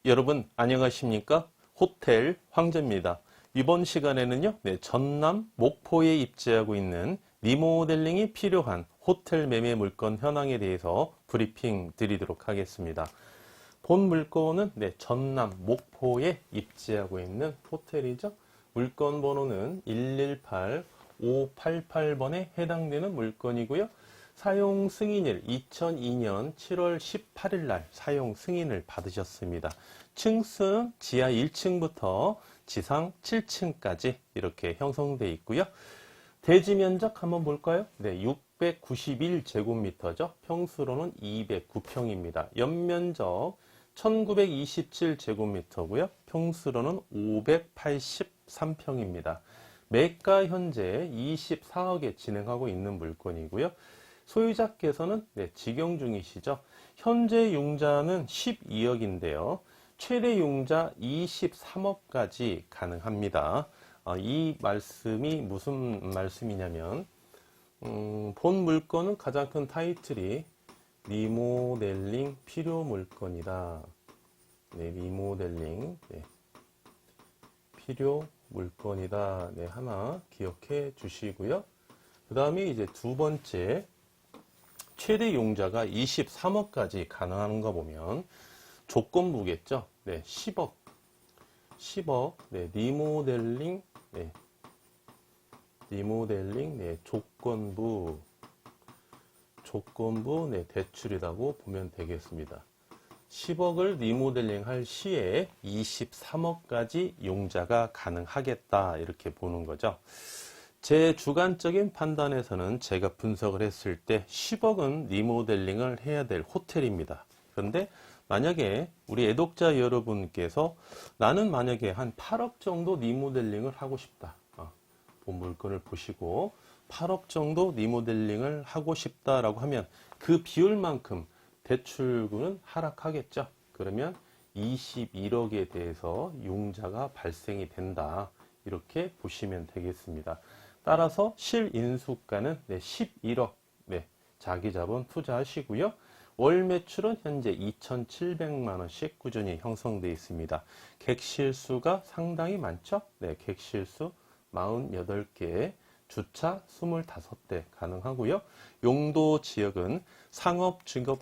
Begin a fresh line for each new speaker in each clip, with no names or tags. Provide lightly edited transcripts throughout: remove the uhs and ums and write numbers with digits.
여러분 안녕하십니까? 호텔 황제입니다. 이번 시간에는요, 전남 목포에 입지하고 있는 리모델링이 필요한 호텔 매매 물건 현황에 대해서 브리핑 드리도록 하겠습니다. 본 물건은 전남 목포에 입지하고 있는 호텔이죠. 물건 번호는 118-588번에 해당되는 물건이고요. 사용 승인일 2002년 7월 18일 날 사용 승인을 받으셨습니다. 층수는 지하 1층부터 지상 7층까지 이렇게 형성되어 있고요. 대지 면적 한번 볼까요? 691제곱미터죠. 평수로는 209평입니다. 연면적 1927제곱미터고요. 평수로는 583평입니다. 매가 현재 24억에 진행하고 있는 물건이고요. 소유자께서는 직영 중이시죠. 현재 융자는 12억인데요. 최대 융자 23억까지 가능합니다. 이 말씀이 무슨 말씀이냐면 본 물건은 가장 큰 타이틀이 리모델링 필요 물건이다. 리모델링 필요 물건이다. 하나 기억해 주시고요. 그 다음에 이제 두 번째, 최대 용자가 23억까지 가능한 거 보면 조건부겠죠. 10억. 리모델링, 조건부, 대출이라고 보면 되겠습니다. 10억을 리모델링 할 시에 23억까지 용자가 가능하겠다. 이렇게 보는 거죠. 제 주관적인 판단에서는 제가 분석을 했을 때 10억은 리모델링을 해야 될 호텔입니다. 그런데 만약에 우리 애독자 여러분께서 나는 만약에 한 8억 정도 리모델링을 하고 싶다. 본 물건을 보시고 8억 정도 리모델링을 하고 싶다라고 하면 그 비율만큼 대출금은 하락하겠죠. 그러면 21억에 대해서 융자가 발생이 된다. 이렇게 보시면 되겠습니다. 따라서 실인수가는 11억 자기자본 투자하시고요. 월 매출은 현재 2,700만 원씩 꾸준히 형성되어 있습니다. 객실수가 상당히 많죠. 객실수 48개, 주차 25대 가능하고요. 용도 지역은 상업 지역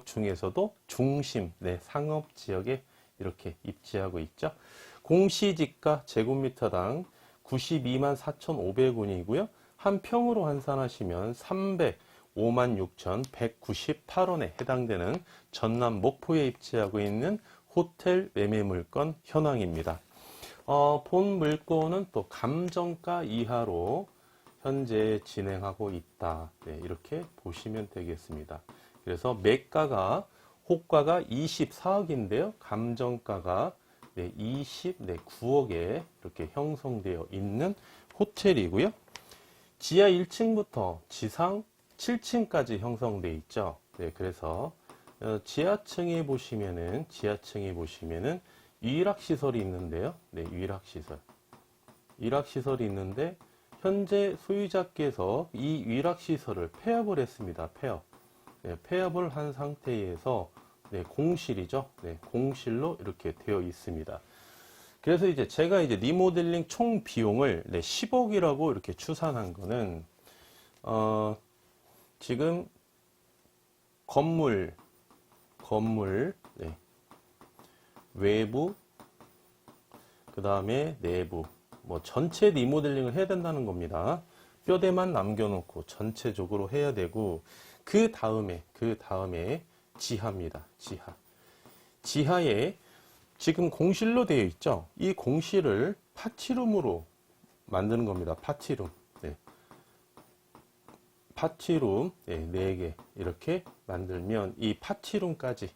중에서도 중심, 상업 지역에 이렇게 입지하고 있죠. 공시지가 제곱미터당 92만 4,500원이고요. 한 평으로 환산하시면 356,198원에 해당되는 전남 목포에 입지하고 있는 호텔 매매 물건 현황입니다. 본 물건은 또 감정가 이하로 현재 진행하고 있다. 이렇게 보시면 되겠습니다. 그래서 매가가 호가가 24억인데요. 감정가가 29억에 이렇게 형성되어 있는 호텔이고요. 지하 1층부터 지상 7층까지 형성되어 있죠. 그래서 지하층에 보시면은 위락시설이 있는데요. 위락시설이 있는데 현재 소유자께서 이 위락시설을 폐업을 했습니다. 폐업을 한 상태에서 공실이죠. 공실로 이렇게 되어 있습니다. 그래서 이제 제가 리모델링 총 비용을 10억이라고 이렇게 추산한 거는 지금 건물 외부 그 다음에 내부 전체 리모델링을 해야 된다는 겁니다. 뼈대만 남겨놓고 전체적으로 해야 되고 그 다음에 지하입니다. 지하에 지금 공실로 되어 있죠. 이 공실을 파티룸으로 만드는 겁니다. 파티룸 4개 이렇게 만들면 이 파티룸까지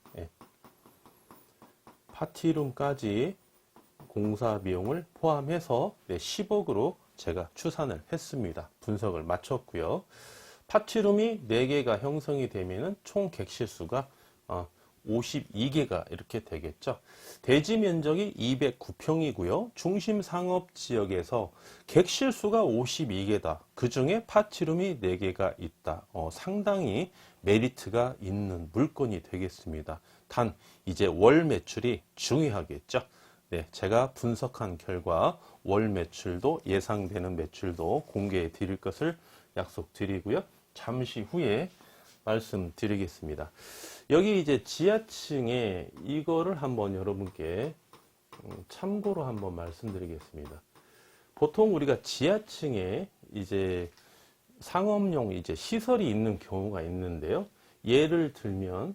공사 비용을 포함해서 10억으로 제가 추산을 했습니다. 분석을 마쳤고요. 파티룸이 4개가 형성이 되면은 총 객실수가 52개가 이렇게 되겠죠. 대지 면적이 209평이고요. 중심 상업 지역에서 객실수가 52개다. 그 중에 파티룸이 4개가 있다. 상당히 메리트가 있는 물건이 되겠습니다. 단 이제 월 매출이 중요하겠죠. 네, 제가 분석한 결과 월 매출도 예상되는 매출도 공개해 드릴 것을 약속드리고요. 잠시 후에 말씀드리겠습니다. 여기 이제 지하층에 이거를 한번 여러분께 참고로 한번 말씀드리겠습니다. 보통 우리가 지하층에 이제 상업용 이제 시설이 있는 경우가 있는데요. 예를 들면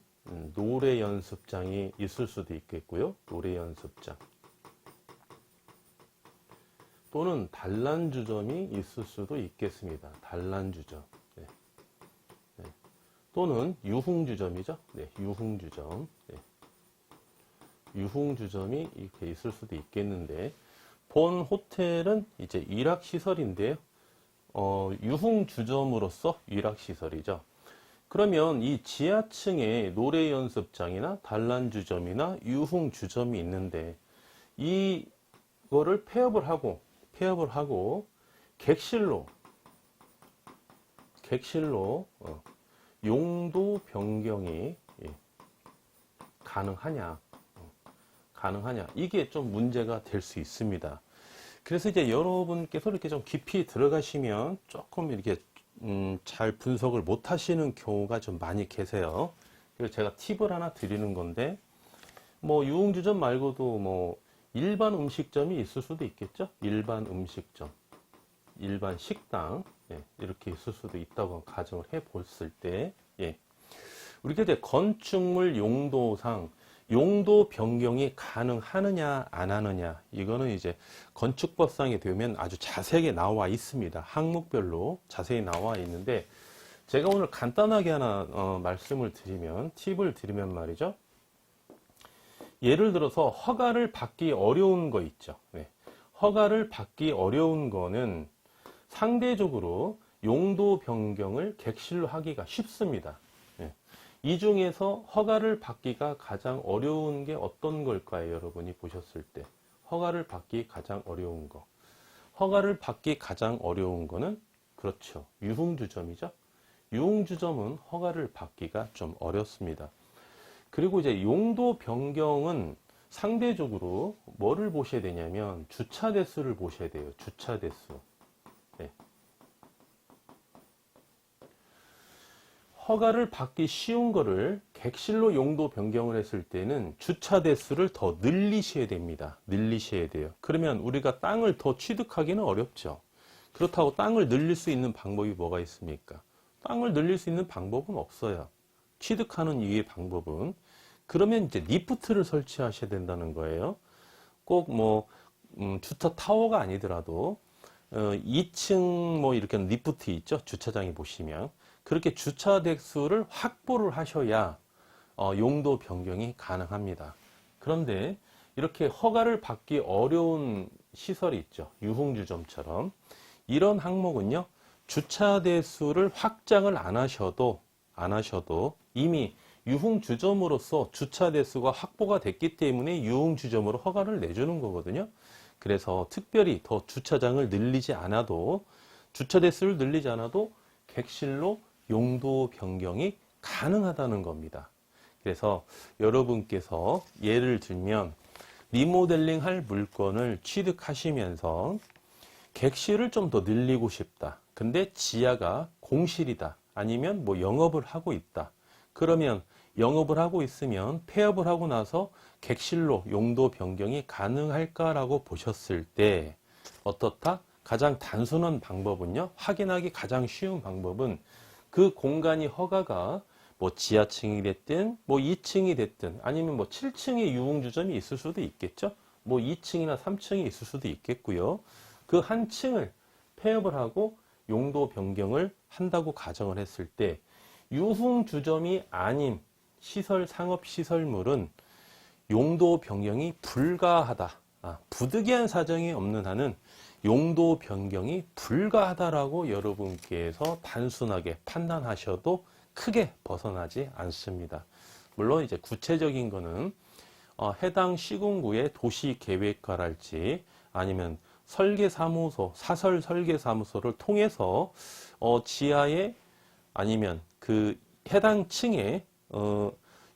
노래 연습장이 있을 수도 있겠고요. 노래 연습장 또는 단란주점이 있을 수도 있겠습니다. 단란주점. 네. 네. 또는 유흥주점이죠. 네, 유흥주점. 네. 유흥주점이 이렇게 있을 수도 있겠는데, 본 호텔은 이제 일학시설인데요. 유흥주점으로서 일학시설이죠. 그러면 이 지하층에 노래 연습장이나 단란주점이나 유흥주점이 있는데, 이거를 폐업을 하고 객실로 용도 변경이 가능하냐, 이게 좀 문제가 될 수 있습니다. 그래서 이제 여러분께서 이렇게 좀 깊이 들어가시면 조금 이렇게 잘 분석을 못 하시는 경우가 좀 많이 계세요. 그래서 제가 팁을 하나 드리는 건데, 뭐 유흥주점 말고도 뭐 일반 음식점이 있을 수도 있겠죠. 일반 음식점, 일반 식당, 이렇게 있을 수도 있다고 가정을 해 봤을 때, 우리가 이제 건축물 용도상 용도 변경이 가능하느냐 안 하느냐, 이거는 이제 건축법상에 되면 아주 자세하게 나와 있습니다. 항목별로 자세히 나와 있는데, 제가 오늘 간단하게 하나 말씀을 드리면, 팁을 드리면 말이죠. 예를 들어서 허가를 받기 어려운 거 있죠. 허가를 받기 어려운 거는 상대적으로 용도 변경을 객실로 하기가 쉽습니다. 이 중에서 허가를 받기가 가장 어려운 게 어떤 걸까요? 여러분이 보셨을 때 허가를 받기 가장 어려운 거. 허가를 받기 가장 어려운 거는 그렇죠. 유흥주점이죠. 유흥주점은 허가를 받기가 좀 어렵습니다. 그리고 이제 용도 변경은 상대적으로 뭐를 보셔야 되냐면 주차 대수를 보셔야 돼요. 주차 대수. 허가를 받기 쉬운 거를 객실로 용도 변경을 했을 때는 주차 대수를 더 늘리셔야 됩니다. 늘리셔야 돼요. 그러면 우리가 땅을 더 취득하기는 어렵죠. 그렇다고 땅을 늘릴 수 있는 방법이 뭐가 있습니까? 땅을 늘릴 수 있는 방법은 없어요. 취득하는 이 방법은. 그러면 이제 리프트를 설치하셔야 된다는 거예요. 꼭 뭐 주차 타워가 아니더라도 2층 뭐 이렇게 리프트 있죠. 주차장에 보시면. 그렇게 주차 대수를 확보를 하셔야 용도 변경이 가능합니다. 그런데 이렇게 허가를 받기 어려운 시설이 있죠. 유흥주점처럼. 이런 항목은요. 주차 대수를 확장을 안 하셔도 이미 유흥주점으로서 주차 대수가 확보가 됐기 때문에 유흥주점으로 허가를 내주는 거거든요. 그래서 특별히 더 주차장을 늘리지 않아도, 주차 대수를 늘리지 않아도 객실로 용도 변경이 가능하다는 겁니다. 그래서 여러분께서 예를 들면 리모델링 할 물건을 취득하시면서 객실을 좀 더 늘리고 싶다. 근데 지하가 공실이다. 아니면 뭐 영업을 하고 있다. 그러면 영업을 하고 있으면 폐업을 하고 나서 객실로 용도 변경이 가능할까라고 보셨을 때 어떻다? 가장 단순한 방법은요. 확인하기 가장 쉬운 방법은 그 공간이 허가가 뭐 지하층이 됐든 뭐 2층이 됐든 아니면 뭐 7층의 유흥주점이 있을 수도 있겠죠. 뭐 2층이나 3층이 있을 수도 있겠고요. 그 한 층을 폐업을 하고 용도 변경을 한다고 가정을 했을 때 유흥주점이 아닌 시설, 상업시설물은 용도 변경이 불가하다. 부득이한 사정이 없는 한은 용도 변경이 불가하다라고 여러분께서 단순하게 판단하셔도 크게 벗어나지 않습니다. 물론 이제 구체적인 거는 해당 시군구의 도시계획과랄지 아니면 설계사무소, 사설 설계사무소를 통해서 지하에 아니면 그 해당 층에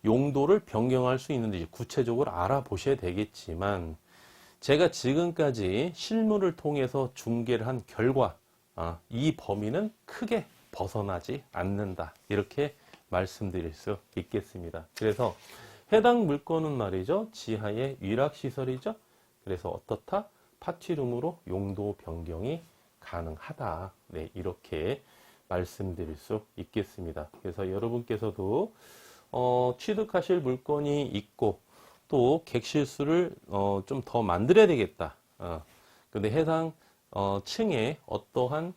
용도를 변경할 수 있는지 구체적으로 알아보셔야 되겠지만, 제가 지금까지 실무를 통해서 중개를 한 결과 이 범위는 크게 벗어나지 않는다, 이렇게 말씀드릴 수 있겠습니다. 그래서 해당 물건은 말이죠, 지하의 위락시설이죠. 그래서 어떻다? 파티룸으로 용도 변경이 가능하다, 네, 이렇게 말씀드릴 수 있겠습니다. 그래서 여러분께서도 취득하실 물건이 있고 또 객실수를 좀 더 만들어야 되겠다. 근데 해당 층에 어떠한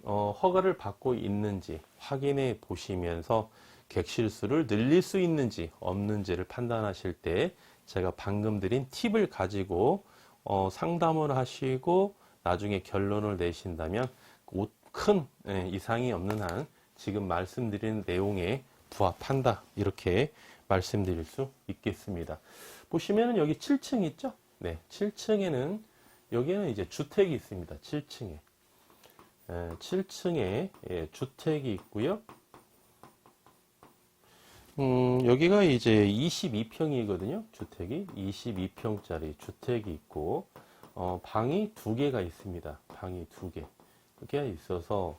허가를 받고 있는지 확인해 보시면서 객실수를 늘릴 수 있는지 없는지를 판단하실 때 제가 방금 드린 팁을 가지고 상담을 하시고 나중에 결론을 내신다면 큰 이상이 없는 한 지금 말씀드린 내용에 부합한다, 이렇게 말씀드릴 수 있겠습니다. 보시면은 여기 7층 있죠? 네, 7층에는 여기에는 이제 주택이 있습니다. 7층에 7층에 주택이 있고요. 여기가 이제 22평이거든요. 주택이 22평짜리 주택이 있고 방이 2개가 있습니다. 방이 2개가 있어서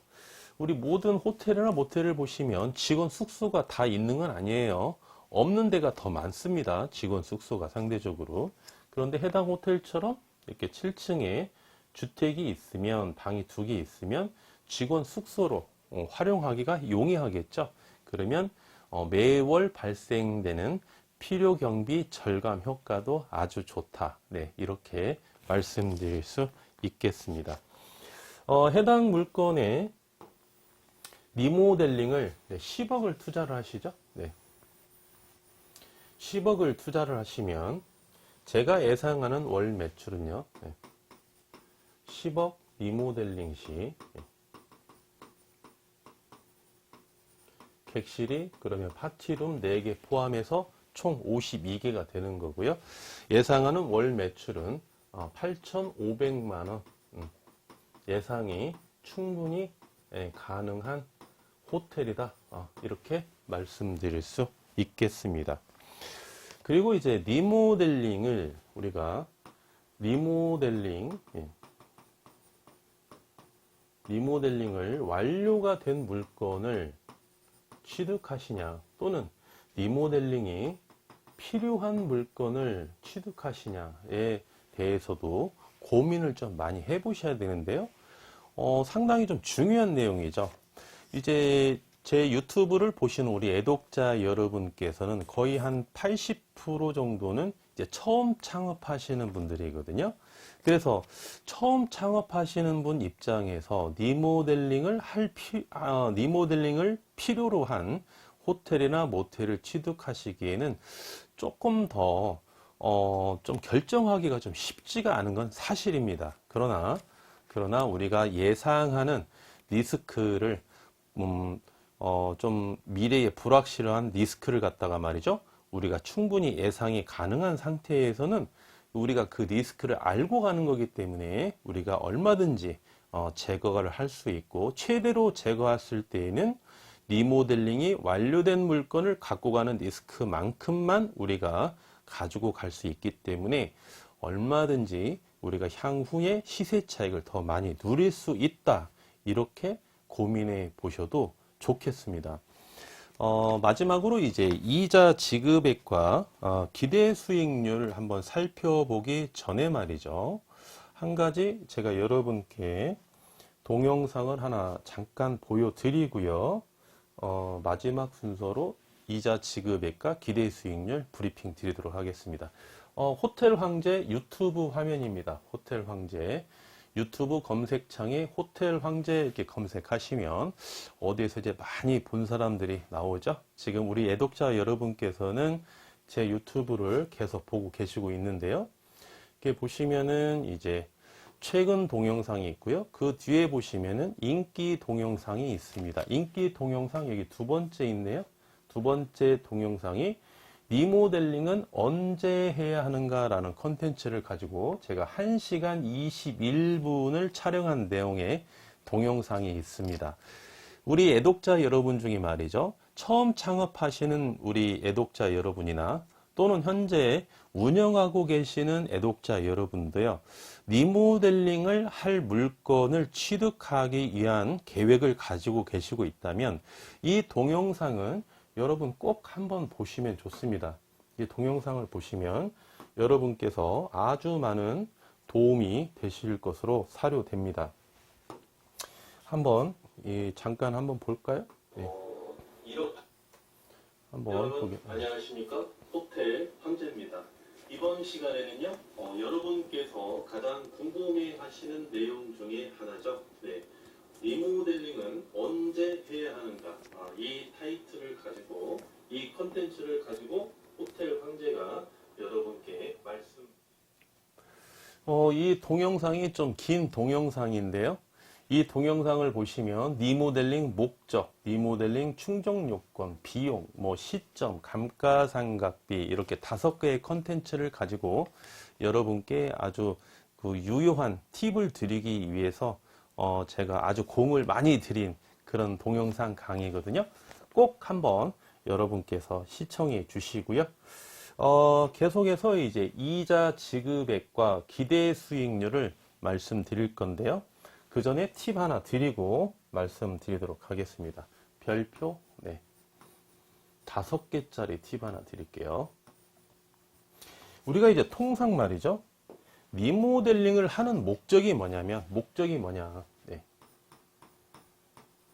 우리 모든 호텔이나 모텔을 보시면 직원 숙소가 다 있는 건 아니에요. 없는 데가 더 많습니다. 직원 숙소가 상대적으로. 그런데 해당 호텔처럼 이렇게 7층에 주택이 있으면, 방이 2개 있으면 직원 숙소로 활용하기가 용이하겠죠. 그러면 매월 발생되는 필요 경비 절감 효과도 아주 좋다, 네, 이렇게 말씀드릴 수 있겠습니다. 해당 물건에 리모델링을 10억을 투자를 하시죠. 네. 10억을 투자를 하시면 제가 예상하는 월 매출은요, 10억 리모델링 시 객실이 그러면 파티룸 4개 포함해서 총 52개가 되는 거고요. 예상하는 월 매출은 8,500만 원, 예상이 충분히 가능한 호텔이다, 이렇게 말씀드릴 수 있겠습니다. 그리고 이제 리모델링을 우리가 리모델링을 완료가 된 물건을 취득하시냐, 또는 리모델링이 필요한 물건을 취득하시냐에 대해서도 고민을 좀 많이 해보셔야 되는데요. 상당히 좀 중요한 내용이죠. 이제 제 유튜브를 보시는 우리 애독자 여러분께서는 거의 한 80% 정도는 이제 처음 창업하시는 분들이거든요. 그래서 처음 창업하시는 분 입장에서 리모델링을 필요로 한 호텔이나 모텔을 취득하시기에는 조금 더 좀 결정하기가 좀 쉽지가 않은 건 사실입니다. 그러나 우리가 예상하는 리스크를 좀 미래에 불확실한 리스크를 갖다가 말이죠, 우리가 충분히 예상이 가능한 상태에서는 우리가 그 리스크를 알고 가는 거기 때문에 우리가 얼마든지 제거를 할 수 있고, 최대로 제거했을 때에는 리모델링이 완료된 물건을 갖고 가는 리스크만큼만 우리가 가지고 갈 수 있기 때문에 얼마든지 우리가 향후에 시세 차익을 더 많이 누릴 수 있다, 이렇게 고민해 보셔도 좋겠습니다. 마지막으로 이제 이자 지급액과 기대 수익률 한번 살펴보기 전에 말이죠, 한 가지 제가 여러분께 동영상을 하나 잠깐 보여드리고요. 마지막 순서로 이자 지급액과 기대 수익률 브리핑 드리도록 하겠습니다. 호텔 황제 유튜브 화면입니다. 호텔 황제 유튜브 검색창에 호텔 황제 이렇게 검색하시면 어디에서 이제 많이 본 사람들이 나오죠. 지금 우리 애독자 여러분께서는 제 유튜브를 계속 보고 계시고 있는데요. 이렇게 보시면은 이제 최근 동영상이 있고요. 그 뒤에 보시면은 인기 동영상이 있습니다. 인기 동영상 여기 2번째 있네요. 2번째 동영상이 리모델링은 언제 해야 하는가라는 컨텐츠를 가지고 제가 1시간 21분을 촬영한 내용의 동영상이 있습니다. 우리 애독자 여러분 중에 말이죠, 처음 창업하시는 우리 애독자 여러분이나 또는 현재 운영하고 계시는 애독자 여러분도요, 리모델링을 할 물건을 취득하기 위한 계획을 가지고 계시고 있다면 이 동영상은 여러분 꼭 한번 보시면 좋습니다. 이 동영상을 보시면 여러분께서 아주 많은 도움이 되실 것으로 사료됩니다. 잠깐 한번 볼까요? 네.
여러분 안녕하십니까? 호텔 황제입니다. 이번 시간에는요, 여러분께서 가장 궁금해하시는 내용 중에 하나죠. 네, 리모델링은 언제 해야 하는가? 이 타이틀을 가지고 이 컨텐츠를 가지고 호텔 황제가 여러분께
이 동영상이 좀 긴 동영상인데요. 이 동영상을 보시면 리모델링 목적, 리모델링 충족 요건, 비용, 시점, 감가상각비 이렇게 5개의 컨텐츠를 가지고 여러분께 아주 유효한 팁을 드리기 위해서 제가 아주 공을 많이 들인 그런 동영상 강의거든요. 꼭 한번 여러분께서 시청해 주시고요. 계속해서 이제 이자 지급액과 기대 수익률을 말씀드릴 건데요. 그 전에 팁 하나 드리고 말씀드리도록 하겠습니다. 별표, 5개짜리 팁 하나 드릴게요. 우리가 이제 통상 말이죠. 리모델링을 하는 목적이 뭐냐.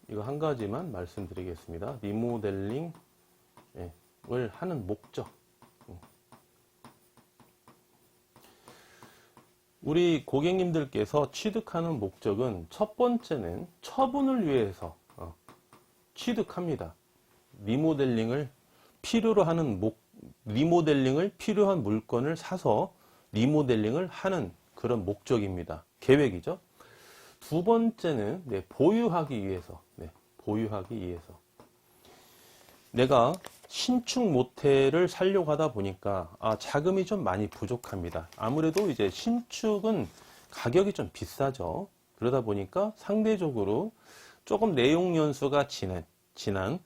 이거 한 가지만 말씀드리겠습니다. 리모델링을 하는 목적. 우리 고객님들께서 취득하는 목적은 첫 번째는 처분을 위해서 취득합니다. 리모델링을 필요한 물건을 사서 리모델링을 하는 그런 목적입니다. 계획이죠. 두 번째는 보유하기 위해서. 내가 신축 모텔을 살려고 하다 보니까 자금이 좀 많이 부족합니다. 아무래도 이제 신축은 가격이 좀 비싸죠. 그러다 보니까 상대적으로 조금 내용 연수가 지난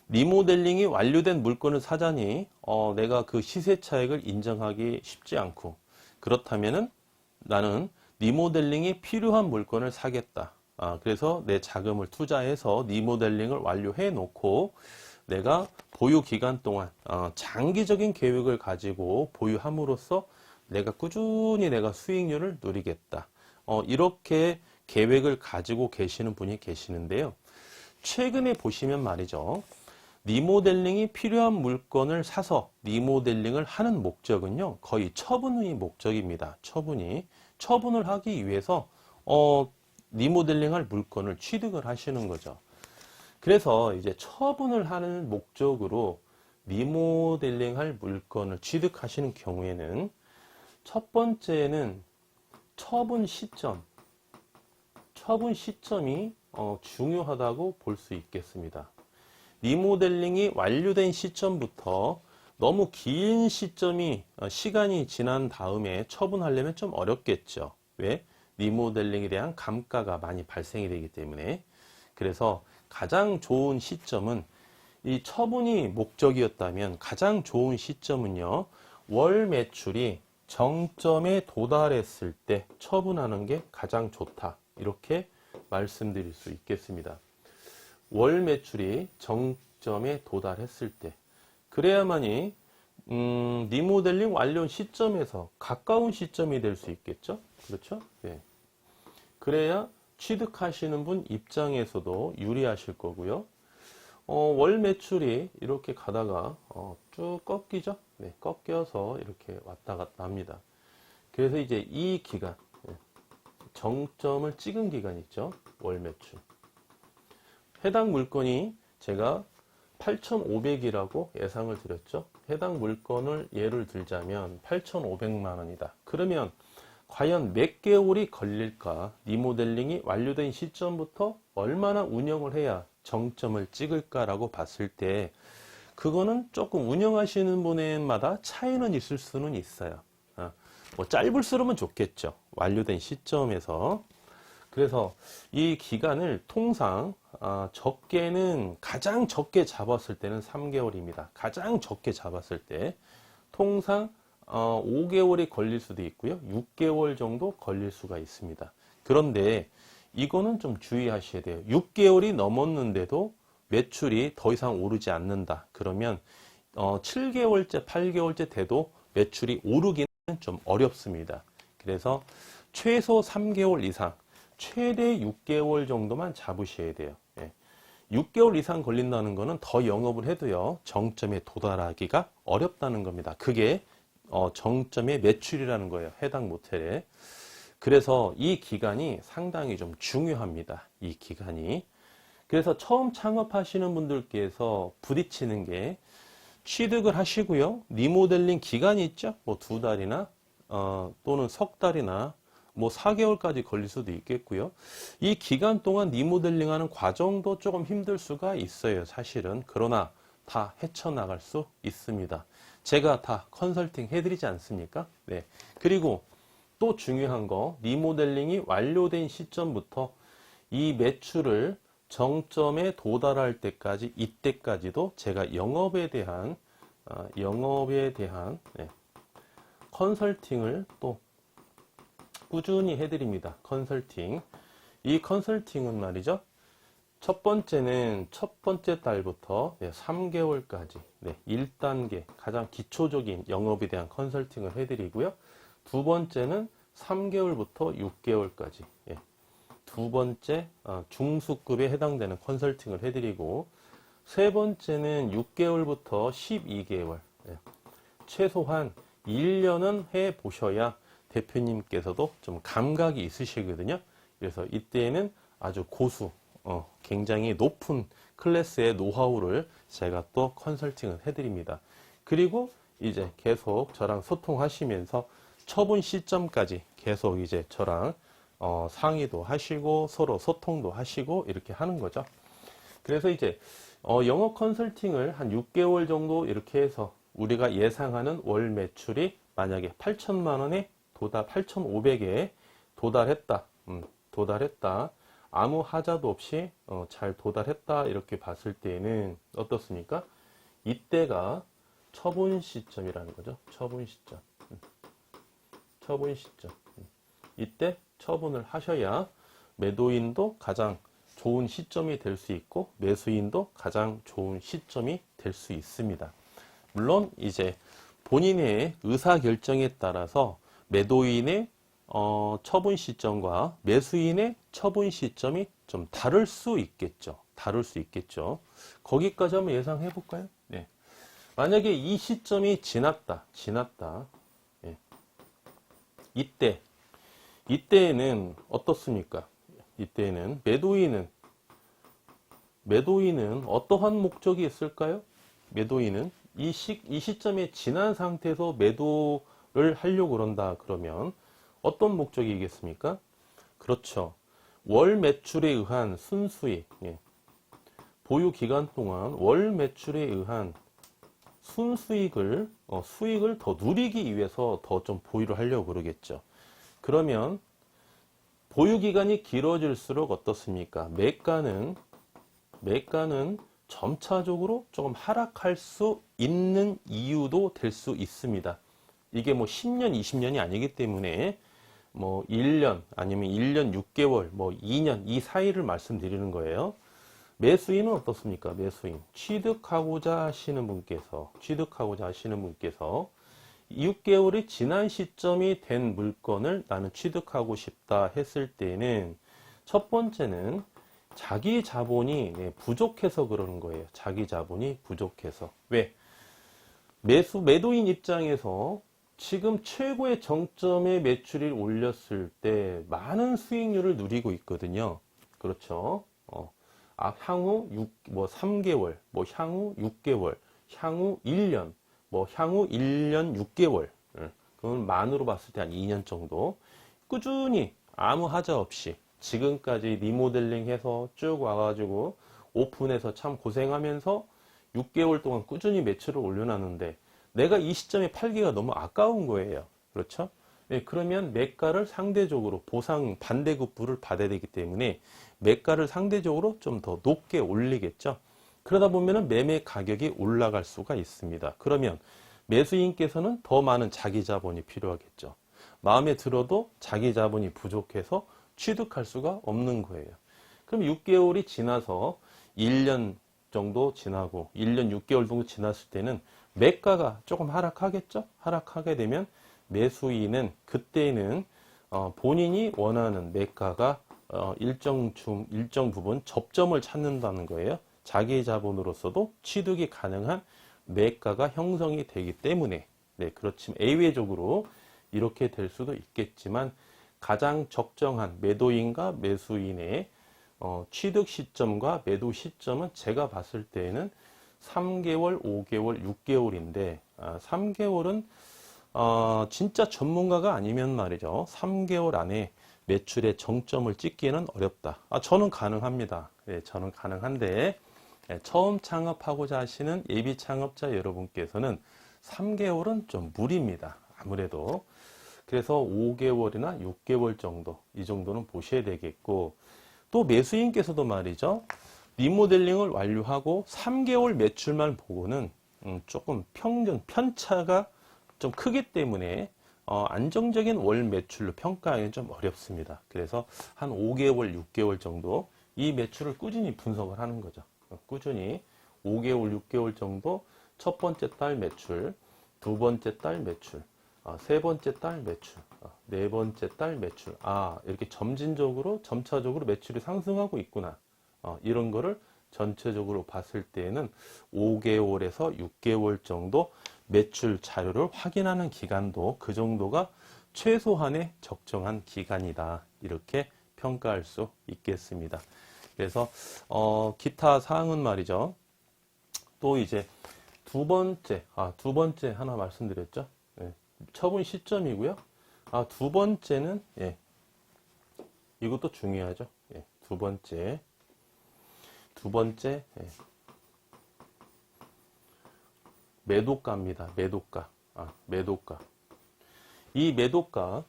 리모델링이 완료된 물건을 사자니 내가 그 시세 차익을 인정하기 쉽지 않고, 그렇다면은 나는 리모델링이 필요한 물건을 사겠다. 그래서 내 자금을 투자해서 리모델링을 완료해 놓고 내가 보유 기간 동안 장기적인 계획을 가지고 보유함으로써 내가 꾸준히 수익률을 누리겠다. 이렇게 계획을 가지고 계시는 분이 계시는데요. 최근에 보시면 말이죠. 리모델링이 필요한 물건을 사서 리모델링을 하는 목적은요, 거의 처분의 목적입니다. 처분을 하기 위해서 리모델링 할 물건을 취득을 하시는 거죠. 그래서 이제 처분을 하는 목적으로 리모델링 할 물건을 취득하시는 경우에는 첫 번째는 처분 시점이 중요하다고 볼 수 있겠습니다. 리모델링이 완료된 시점부터 너무 긴 시간이 지난 다음에 처분하려면 좀 어렵겠죠. 왜? 리모델링에 대한 감가가 많이 발생이 되기 때문에. 그래서 가장 좋은 시점은, 이 처분이 목적이었다면 가장 좋은 시점은요, 월 매출이 정점에 도달했을 때 처분하는 게 가장 좋다. 이렇게 말씀드릴 수 있겠습니다. 월 매출이 정점에 도달했을 때. 그래야만이 리모델링 완료 시점에서 가까운 시점이 될 수 있겠죠. 그렇죠? 네. 그래야 취득하시는 분 입장에서도 유리하실 거고요. 월 매출이 이렇게 가다가 쭉 꺾이죠. 꺾여서 이렇게 왔다 갔다 합니다. 그래서 이제 이 기간, 정점을 찍은 기간 있죠. 월 매출. 해당 물건이 제가 8,500이라고 예상을 드렸죠. 해당 물건을 예를 들자면 8,500만 원이다. 그러면 과연 몇 개월이 걸릴까? 리모델링이 완료된 시점부터 얼마나 운영을 해야 정점을 찍을까라고 봤을 때, 그거는 조금 운영하시는 분마다 차이는 있을 수는 있어요. 짧을수록은 좋겠죠. 완료된 시점에서. 그래서 이 기간을 통상 적게는 가장 적게 잡았을 때는 3개월입니다. 가장 적게 잡았을 때 통상 5개월이 걸릴 수도 있고요. 6개월 정도 걸릴 수가 있습니다. 그런데 이거는 좀 주의하셔야 돼요. 6개월이 넘었는데도 매출이 더 이상 오르지 않는다. 그러면 7개월째, 8개월째 돼도 매출이 오르기는 좀 어렵습니다. 그래서 최소 3개월 이상, 최대 6개월 정도만 잡으셔야 돼요. 6개월 이상 걸린다는 거는 더 영업을 해도요, 정점에 도달하기가 어렵다는 겁니다. 그게 정점의 매출이라는 거예요. 해당 모텔에. 그래서 이 기간이 상당히 좀 중요합니다. 이 기간이. 그래서 처음 창업하시는 분들께서 부딪히는 게 취득을 하시고요. 리모델링 기간이 있죠. 뭐 2달이나 또는 석 달이나 뭐 4개월까지 걸릴 수도 있겠고요. 이 기간 동안 리모델링하는 과정도 조금 힘들 수가 있어요. 사실은. 그러나 다 헤쳐나갈 수 있습니다. 제가 다 컨설팅 해드리지 않습니까? 네. 그리고 또 중요한 거, 리모델링이 완료된 시점부터 이 매출을 정점에 도달할 때까지, 이때까지도 제가 영업에 대한 네, 컨설팅을 또 꾸준히 해드립니다. 컨설팅. 이 컨설팅은 말이죠. 첫 번째는 첫 번째 달부터 3개월까지 1단계 가장 기초적인 영업에 대한 컨설팅을 해드리고요. 두 번째는 3개월부터 6개월까지 두 번째 중수급에 해당되는 컨설팅을 해드리고, 세 번째는 6개월부터 12개월 최소한 1년은 해보셔야 대표님께서도 좀 감각이 있으시거든요. 그래서 이때에는 아주 고수, 굉장히 높은 클래스의 노하우를 제가 또 컨설팅을 해드립니다. 그리고 이제 계속 저랑 소통하시면서 처분 시점까지 계속 이제 저랑 상의도 하시고 서로 소통도 하시고 이렇게 하는 거죠. 그래서 이제 영업 컨설팅을 한 6개월 정도 이렇게 해서 우리가 예상하는 월 매출이 만약에 8천만 원에 8,500에 도달했다. 아무 하자도 없이 잘 도달했다. 이렇게 봤을 때는 어떻습니까? 이때가 처분 시점이라는 거죠. 처분 시점. 이때 처분을 하셔야 매도인도 가장 좋은 시점이 될 수 있고 매수인도 가장 좋은 시점이 될 수 있습니다. 물론 이제 본인의 의사 결정에 따라서 매도인의 처분 시점과 매수인의 처분 시점이 좀 다를 수 있겠죠. 거기까지 한번 예상해 볼까요? 네. 만약에 이 시점이 지났다. 이때에는 어떻습니까? 이때에는 매도인은 어떠한 목적이 있을까요? 매도인은 이 시점에 지난 상태에서 매도를 하려고 그런다 그러면 어떤 목적이겠습니까? 그렇죠. 월 매출에 의한 순수익, 보유 기간 동안 월 매출에 의한 순수익을 수익을 더 누리기 위해서 더 좀 보유를 하려고 그러겠죠. 그러면 보유 기간이 길어질수록 어떻습니까? 매가는 점차적으로 조금 하락할 수 있는 이유도 될 수 있습니다. 이게 뭐 10년, 20년이 아니기 때문에 뭐 1년 아니면 1년 6개월, 뭐 2년 이 사이를 말씀드리는 거예요. 매수인은 어떻습니까? 매수인. 취득하고자 하시는 분께서 6개월이 지난 시점이 된 물건을 나는 취득하고 싶다 했을 때는 첫 번째는 자기 자본이 부족해서 그러는 거예요. 자기 자본이 부족해서. 왜? 매도인 입장에서 지금 최고의 정점의 매출을 올렸을 때 많은 수익률을 누리고 있거든요. 그렇죠. 향후 3개월, 향후 6개월, 향후 1년, 향후 1년 6개월. 그건 만으로 봤을 때 한 2년 정도. 꾸준히 아무 하자 없이 지금까지 리모델링 해서 쭉 와가지고 오픈해서 참 고생하면서 6개월 동안 꾸준히 매출을 올려놨는데 내가 이 시점에 팔기가 너무 아까운 거예요. 그렇죠? 예, 그러면 매가를 상대적으로 보상 반대급부를 받아야 되기 때문에 매가를 상대적으로 좀 더 높게 올리겠죠. 그러다 보면은 매매 가격이 올라갈 수가 있습니다. 그러면 매수인께서는 더 많은 자기 자본이 필요하겠죠. 마음에 들어도 자기 자본이 부족해서 취득할 수가 없는 거예요. 그럼 6개월이 지나서 1년 정도 지나고 1년 6개월 정도 지났을 때는 매가가 조금 하락하겠죠. 하락하게 되면 매수인은 그때는 본인이 원하는 매가가 일정 부분 접점을 찾는다는 거예요. 자기 자본으로서도 취득이 가능한 매가가 형성이 되기 때문에, 네, 그렇지만 예외적으로 이렇게 될 수도 있겠지만 가장 적정한 매도인과 매수인의 취득 시점과 매도 시점은 제가 봤을 때에는 3개월, 5개월, 6개월인데 3개월은 진짜 전문가가 아니면 말이죠. 3개월 안에 매출의 정점을 찍기는 어렵다. 저는 가능합니다. 네, 저는 가능한데 처음 창업하고자 하시는 예비 창업자 여러분께서는 3개월은 좀 무리입니다. 아무래도. 그래서 5개월이나 6개월 정도, 이 정도는 보셔야 되겠고, 또 매수인께서도 말이죠. 리모델링을 완료하고 3개월 매출만 보고는 조금 편차가 좀 크기 때문에 안정적인 월 매출로 평가하기는 좀 어렵습니다. 그래서 한 5개월, 6개월 정도 이 매출을 꾸준히 분석을 하는 거죠. 꾸준히 5개월, 6개월 정도 첫 번째 달 매출, 두 번째 달 매출, 세 번째 달 매출, 네 번째 달 매출, 이렇게 점차적으로 매출이 상승하고 있구나. 이런 거를 전체적으로 봤을 때에는 5개월에서 6개월 정도 매출 자료를 확인하는 기간도 그 정도가 최소한의 적정한 기간이다. 이렇게 평가할 수 있겠습니다. 그래서 기타 사항은 말이죠. 또 이제 두 번째 하나 말씀드렸죠. 네, 처분 시점이고요. 두 번째는 이것도 중요하죠. 두 번째 매도가입니다. 매도가. 이 매도가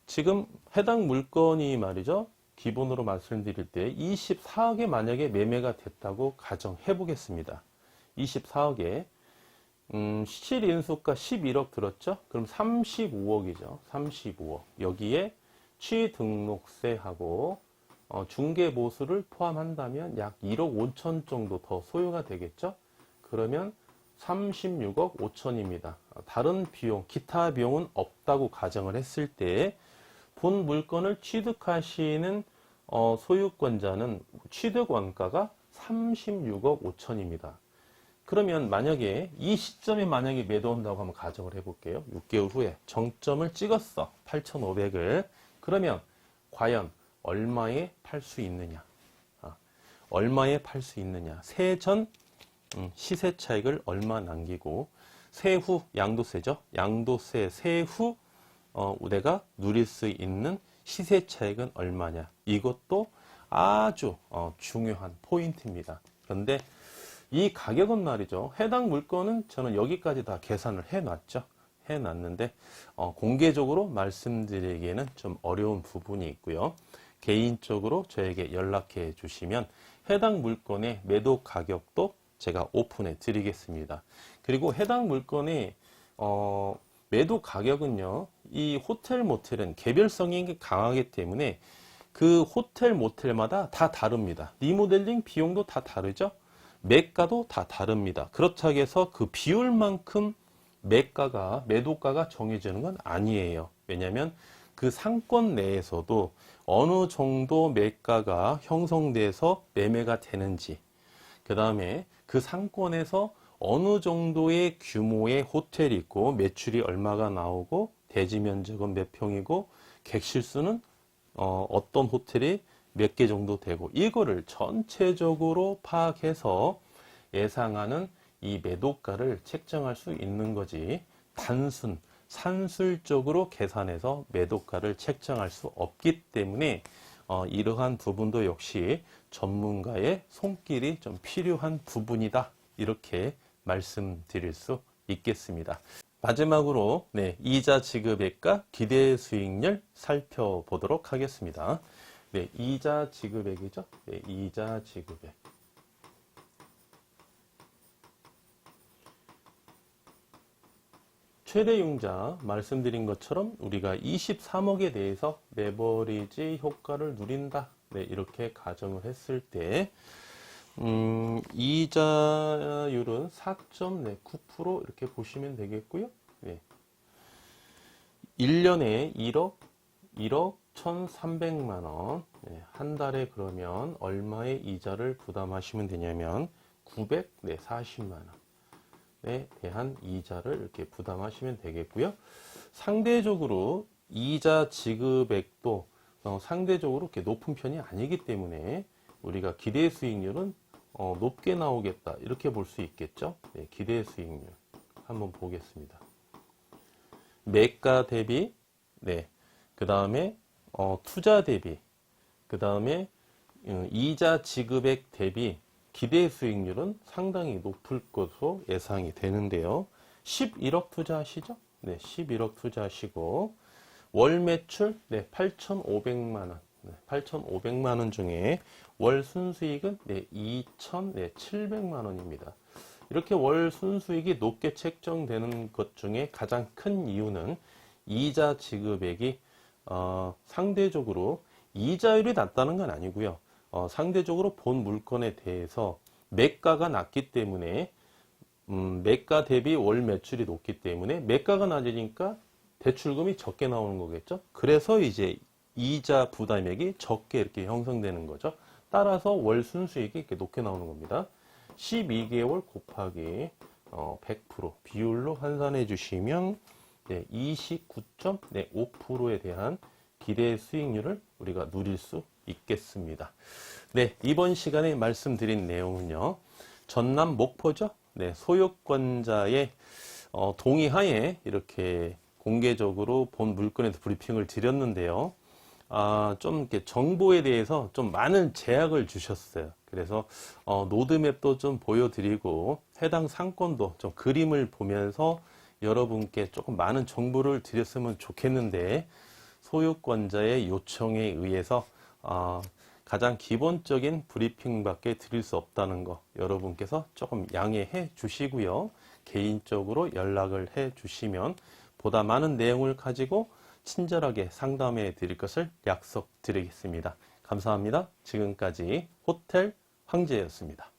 지금 해당 물건이 말이죠. 기본으로 말씀드릴 때 24억에 만약에 매매가 됐다고 가정해 보겠습니다. 24억에 실인수가 11억 들었죠? 그럼 35억이죠. 35억. 여기에 취등록세하고 중개보수를 포함한다면 약 1억 5천 정도 더 소요가 되겠죠? 그러면 36억 5천입니다. 다른 비용, 기타 비용은 없다고 가정을 했을 때 본 물건을 취득하시는 소유권자는 취득 원가가 36억 5천입니다. 그러면 만약에 이 시점에 만약에 매도한다고 한번 가정을 해볼게요. 6개월 후에 정점을 찍었어. 8,500을. 그러면 과연 얼마에 팔 수 있느냐? 얼마에 팔 수 있느냐? 세전 시세 차익을 얼마 남기고 세후 양도세죠. 양도세 세후 내가 누릴 수 있는 시세 차익은 얼마냐? 이것도 아주 중요한 포인트입니다. 그런데 이 가격은 말이죠. 해당 물건은 저는 여기까지 다 계산을 해놨는데 공개적으로 말씀드리기에는 좀 어려운 부분이 있고요. 개인적으로 저에게 연락해 주시면 해당 물건의 매도 가격도 제가 오픈해 드리겠습니다. 그리고 해당 물건의 매도 가격은요. 이 호텔 모텔은 개별성이 강하기 때문에 그 호텔 모텔마다 다 다릅니다. 리모델링 비용도 다 다르죠. 매가도 다 다릅니다. 그렇다고 해서 그 비율만큼 매도가가 정해지는 건 아니에요. 왜냐하면 그 상권 내에서도 어느 정도 매가가 형성돼서 매매가 되는지, 그 다음에 그 상권에서 어느 정도의 규모의 호텔이 있고 매출이 얼마가 나오고 대지 면적은 몇 평이고 객실 수는 어떤 호텔이 몇 개 정도 되고 이거를 전체적으로 파악해서 예상하는 이 매도가를 책정할 수 있는 거지 산술적으로 계산해서 매도가를 책정할 수 없기 때문에 이러한 부분도 역시 전문가의 손길이 좀 필요한 부분이다. 이렇게 말씀드릴 수 있겠습니다. 마지막으로 네, 이자 지급액과 기대 수익률 살펴보도록 하겠습니다. 네, 이자 지급액이죠. 네, 이자 지급액. 최대 융자 말씀드린 것처럼 우리가 23억에 대해서 레버리지 효과를 누린다. 네, 이렇게 가정을 했을 때 이자율은 4.9% 이렇게 보시면 되겠고요. 네. 1년에 1억 1,300만 원. 네, 한 달에 그러면 얼마의 이자를 부담하시면 되냐면 940만 원에 대한 이자를 이렇게 부담하시면 되겠고요. 상대적으로 이자 지급액도 상대적으로 이렇게 높은 편이 아니기 때문에 우리가 기대 수익률은 높게 나오겠다 이렇게 볼 수 있겠죠. 네, 기대 수익률 한번 보겠습니다. 매가 대비, 네, 그 다음에 투자 대비, 그 다음에 이자 지급액 대비 기대 수익률은 상당히 높을 것으로 예상이 되는데요. 11억 투자하시죠? 네, 11억 투자하시고 월 매출 네, 8,500만 원. 네, 8,500만 원 중에 월 순수익은 네, 2,700만 원입니다. 이렇게 월 순수익이 높게 책정되는 것 중에 가장 큰 이유는 이자 지급액이 상대적으로 이자율이 낮다는 건 아니고요. 상대적으로 본 물건에 대해서 매가가 낮기 때문에 매가 대비 월 매출이 높기 때문에 매가가 낮으니까 대출금이 적게 나오는 거겠죠. 그래서 이제 이자 부담액이 적게 이렇게 형성되는 거죠. 따라서 월 순수익이 이렇게 높게 나오는 겁니다. 12개월 곱하기 100% 비율로 환산해 주시면 네, 29.5%에 대한 기대 수익률을 우리가 누릴 수 있겠습니다. 네, 이번 시간에 말씀드린 내용은요. 전남 목포죠. 네, 소유권자의 동의하에 이렇게 공개적으로 본 물건에서 브리핑을 드렸는데요. 좀 이렇게 정보에 대해서 좀 많은 제약을 주셨어요. 그래서 노드맵도 좀 보여드리고 해당 상권도 좀 그림을 보면서 여러분께 조금 많은 정보를 드렸으면 좋겠는데 소유권자의 요청에 의해서 가장 기본적인 브리핑밖에 드릴 수 없다는 거 여러분께서 조금 양해해 주시고요. 개인적으로 연락을 해 주시면 보다 많은 내용을 가지고 친절하게 상담해 드릴 것을 약속드리겠습니다. 감사합니다. 지금까지 호텔 황제였습니다.